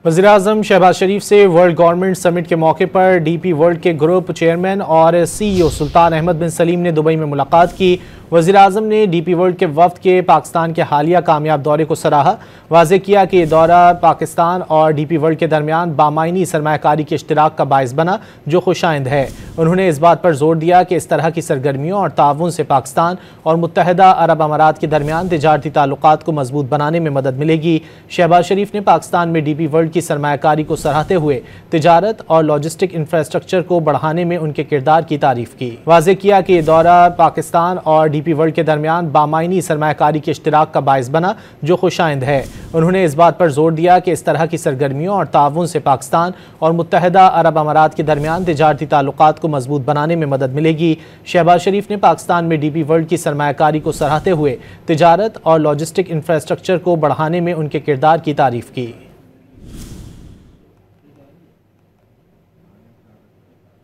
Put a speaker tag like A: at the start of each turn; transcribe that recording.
A: वज़ीर-ए-आज़म शहबाज शरीफ से world government summit के मौके पर डीपी वर्ल्ड के ग्रुप चेयरमैन और CEO सुल्तान अहमद बिन सलीम ने दुबई में मुलाकात की। वज़ीर-ए-आज़म ने डीपी वर्ल्ड के वफ़द के पाकिस्तान के हालिया कामयाब दौरे को सराहा। वाज़ेह किया कि यह दौरा पाकिस्तान और डीपी वर्ल्ड के दरमियान बामायनी सरमायाकारी के इश्तिराक का बाइस बना, जो खुशाइंद है। उन्होंने इस बात पर जोर दिया कि इस तरह की सरगर्मियों और ताउन से पाकिस्तान और मुत्तहिदा अरब अमारात के दरमियान तिजारती ताल्लुकात को मजबूत बनाने में मदद मिलेगी। शहबाज शरीफ ने पाकिस्तान में डीपी वर्ल्ड की सरमायाकारी को सराहते हुए तिजारत और लॉजिस्टिक इंफ्रास्ट्रक्चर को बढ़ाने में उनके किरदार की तारीफ की। वाज़ेह किया कि यह दौरा पाकिस्तान और डीपी वर्ल्ड के दरमियान बामायनी सरमायाकारी के इश्तिराक का बाइस बना, जो खुशाइंद है। उन्होंने इस बात पर जोर दिया कि इस तरह की सरगर्मियों और ताउन से पाकिस्तान और मुत्तहिदा अरब अमारात के दरमियान तिजारती ताल्लुकात को मजबूत बनाने में मदद मिलेगी। शहबाज शरीफ ने पाकिस्तान में डीपी वर्ल्ड की सरमायाकारी को सराहते हुए तिजारत और लॉजिस्टिक इंफ्रास्ट्रक्चर को बढ़ाने में उनके किरदार की तारीफ की।